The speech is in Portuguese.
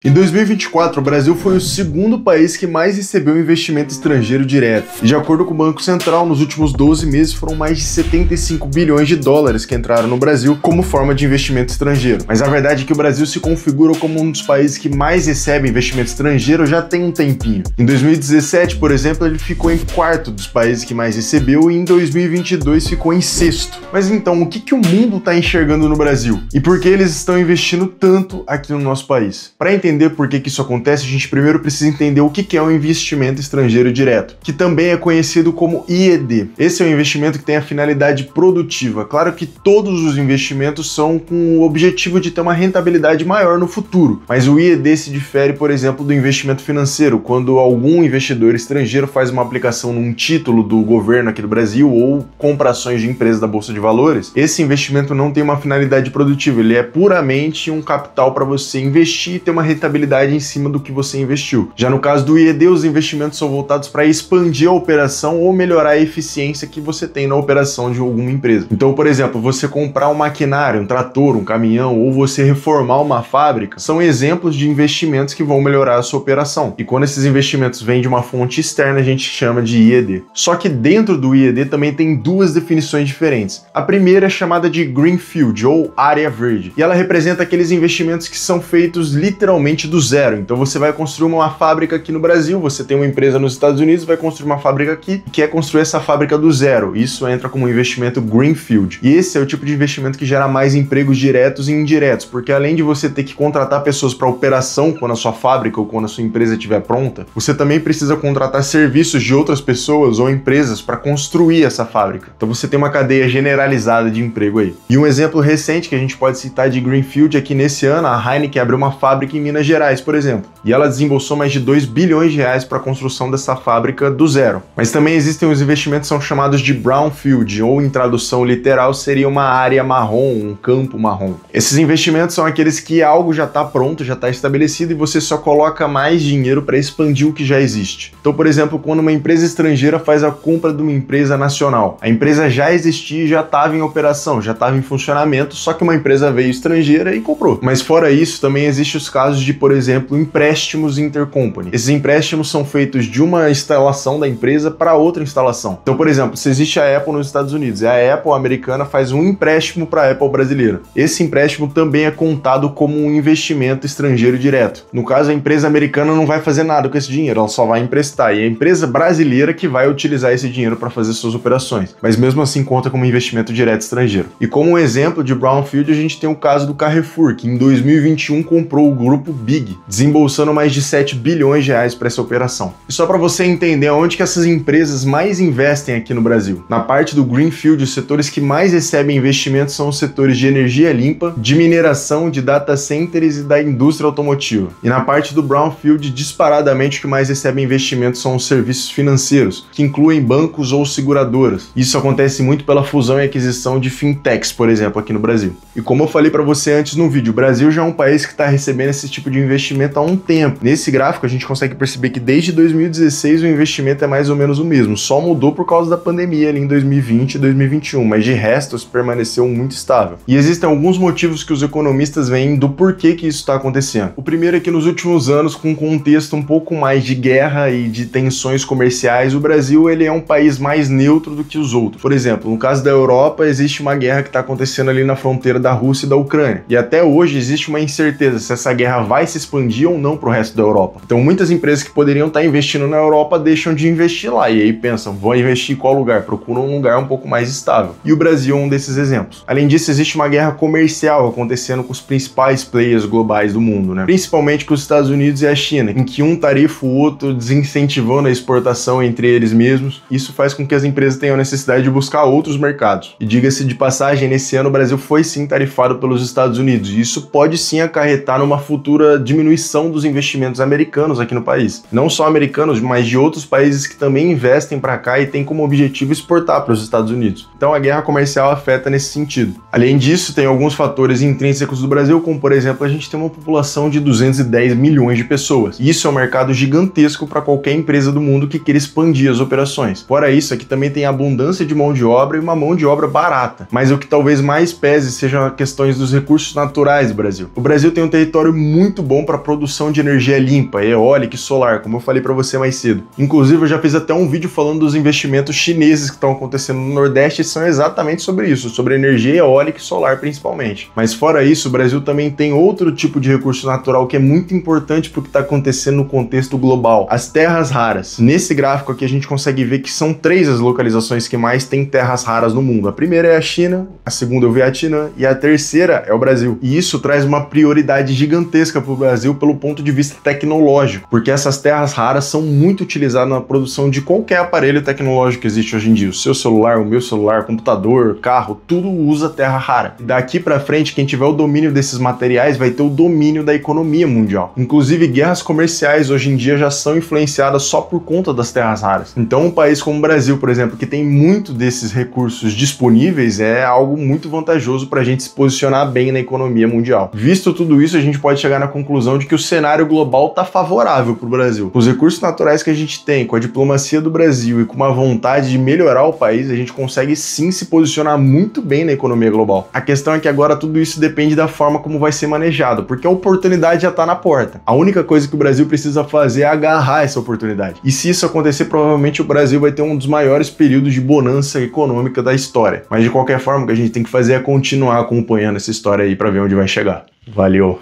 Em 2024, o Brasil foi o segundo país que mais recebeu investimento estrangeiro direto. E de acordo com o Banco Central, nos últimos 12 meses foram mais de 75 bilhões de dólares que entraram no Brasil como forma de investimento estrangeiro. Mas a verdade é que o Brasil se configura como um dos países que mais recebe investimento estrangeiro já tem um tempinho. Em 2017, por exemplo, ele ficou em quarto dos países que mais recebeu e em 2022 ficou em sexto. Mas então, o que o mundo está enxergando no Brasil? E por que eles estão investindo tanto aqui no nosso país? Para entender por que isso acontece, a gente primeiro precisa entender o que é um investimento estrangeiro direto, que também é conhecido como IED. Esse é um investimento que tem a finalidade produtiva. Claro que todos os investimentos são com o objetivo de ter uma rentabilidade maior no futuro, mas o IED se difere, por exemplo, do investimento financeiro, quando algum investidor estrangeiro faz uma aplicação num título do governo aqui do Brasil ou compra ações de empresas da Bolsa de Valores. Esse investimento não tem uma finalidade produtiva, ele é puramente um capital para você investir e ter uma rentabilidade em cima do que você investiu. Já no caso do IED, os investimentos são voltados para expandir a operação ou melhorar a eficiência que você tem na operação de alguma empresa. Então, por exemplo, você comprar um maquinário, um trator, um caminhão, ou você reformar uma fábrica, são exemplos de investimentos que vão melhorar a sua operação. E quando esses investimentos vêm de uma fonte externa, a gente chama de IED. Só que dentro do IED também tem duas definições diferentes. A primeira é chamada de Greenfield, ou área verde, e ela representa aqueles investimentos que são feitos literalmente do zero. Então você vai construir uma fábrica aqui no Brasil, você tem uma empresa nos Estados Unidos, vai construir uma fábrica aqui e quer construir essa fábrica do zero. Isso entra como um investimento Greenfield. E esse é o tipo de investimento que gera mais empregos diretos e indiretos, porque além de você ter que contratar pessoas para operação quando a sua fábrica ou quando a sua empresa estiver pronta, você também precisa contratar serviços de outras pessoas ou empresas para construir essa fábrica. Então você tem uma cadeia generalizada de emprego aí. E um exemplo recente que a gente pode citar de Greenfield é que nesse ano a Heineken abriu uma fábrica em Minas Gerais, por exemplo, e ela desembolsou mais de 2 bilhões de reais para a construção dessa fábrica do zero. Mas também existem os investimentos que são chamados de brownfield, ou em tradução literal seria uma área marrom, um campo marrom. Esses investimentos são aqueles que algo já está pronto, já está estabelecido e você só coloca mais dinheiro para expandir o que já existe. Então, por exemplo, quando uma empresa estrangeira faz a compra de uma empresa nacional, a empresa já existia e já estava em operação, já estava em funcionamento, só que uma empresa veio estrangeira e comprou. Mas fora isso, também existem os casos de, por exemplo, empréstimos intercompany. Esses empréstimos são feitos de uma instalação da empresa para outra instalação. Então, por exemplo, se existe a Apple nos Estados Unidos e a Apple americana faz um empréstimo para a Apple brasileira, esse empréstimo também é contado como um investimento estrangeiro direto. No caso, a empresa americana não vai fazer nada com esse dinheiro, ela só vai emprestar, e é a empresa brasileira que vai utilizar esse dinheiro para fazer suas operações, mas mesmo assim conta como investimento direto estrangeiro. E como um exemplo de brownfield, a gente tem o caso do Carrefour, que em 2021 comprou o grupo Big, desembolsando mais de 7 bilhões de reais para essa operação. E só para você entender onde que essas empresas mais investem aqui no Brasil. Na parte do Greenfield, os setores que mais recebem investimentos são os setores de energia limpa, de mineração, de data centers e da indústria automotiva. E na parte do Brownfield, disparadamente o que mais recebe investimentos são os serviços financeiros, que incluem bancos ou seguradoras. Isso acontece muito pela fusão e aquisição de fintechs, por exemplo, aqui no Brasil. E como eu falei para você antes no vídeo, o Brasil já é um país que está recebendo esse tipo de investimento há um tempo. Nesse gráfico a gente consegue perceber que desde 2016 o investimento é mais ou menos o mesmo, só mudou por causa da pandemia ali em 2020 e 2021, mas de resto isso permaneceu muito estável. E existem alguns motivos que os economistas veem do porquê que isso está acontecendo. O primeiro é que nos últimos anos, com um contexto um pouco mais de guerra e de tensões comerciais, o Brasil ele é um país mais neutro do que os outros. Por exemplo, no caso da Europa, existe uma guerra que está acontecendo ali na fronteira da Rússia e da Ucrânia. E até hoje existe uma incerteza se essa guerra vai se expandir ou não para o resto da Europa. Então muitas empresas que poderiam estar investindo na Europa deixam de investir lá e aí pensam, vou investir em qual lugar? Procuram um lugar um pouco mais estável. E o Brasil é um desses exemplos. Além disso, existe uma guerra comercial acontecendo com os principais players globais do mundo, né? Principalmente com os Estados Unidos e a China, em que um tarifa o outro, desincentivando a exportação entre eles mesmos. Isso faz com que as empresas tenham a necessidade de buscar outros mercados. E diga-se de passagem, nesse ano o Brasil foi sim tarifado pelos Estados Unidos, e isso pode sim acarretar numa futura diminuição dos investimentos americanos aqui no país. Não só americanos, mas de outros países que também investem para cá e têm como objetivo exportar para os Estados Unidos. Então a guerra comercial afeta nesse sentido. Além disso, tem alguns fatores intrínsecos do Brasil, como por exemplo, a gente tem uma população de 210 milhões de pessoas. E isso é um mercado gigantesco para qualquer empresa do mundo que queira expandir as operações. Fora isso, aqui também tem abundância de mão de obra e uma mão de obra barata. Mas o que talvez mais pese seja sejam questões dos recursos naturais do Brasil. O Brasil tem um território muito bom para produção de energia limpa, eólica e solar, como eu falei para você mais cedo. Inclusive, eu já fiz até um vídeo falando dos investimentos chineses que estão acontecendo no Nordeste e são exatamente sobre isso, sobre energia eólica e solar principalmente. Mas fora isso, o Brasil também tem outro tipo de recurso natural que é muito importante para o que está acontecendo no contexto global: as terras raras. Nesse gráfico aqui a gente consegue ver que são 3 as localizações que mais têm terras raras no mundo. A primeira é a China, a segunda é o Vietnã e a terceira é o Brasil. E isso traz uma prioridade gigantesca para o Brasil pelo ponto de vista tecnológico, porque essas terras raras são muito utilizadas na produção de qualquer aparelho tecnológico que existe hoje em dia. O seu celular, o meu celular, computador, carro, tudo usa terra rara. E daqui para frente, quem tiver o domínio desses materiais vai ter o domínio da economia mundial. Inclusive, guerras comerciais hoje em dia já são influenciadas só por conta das terras raras. Então, um país como o Brasil, por exemplo, que tem muito desses recursos disponíveis, é algo muito vantajoso para a gente se posicionar bem na economia mundial. Visto tudo isso, a gente pode chegar na conclusão de que o cenário global está favorável para o Brasil. Com os recursos naturais que a gente tem, com a diplomacia do Brasil e com uma vontade de melhorar o país, a gente consegue sim se posicionar muito bem na economia global. A questão é que agora tudo isso depende da forma como vai ser manejado, porque a oportunidade já está na porta. A única coisa que o Brasil precisa fazer é agarrar essa oportunidade. E se isso acontecer, provavelmente o Brasil vai ter um dos maiores períodos de bonança econômica da história. Mas de qualquer forma, o que a gente tem que fazer é continuar acompanhando essa história aí para ver onde vai chegar. Valeu!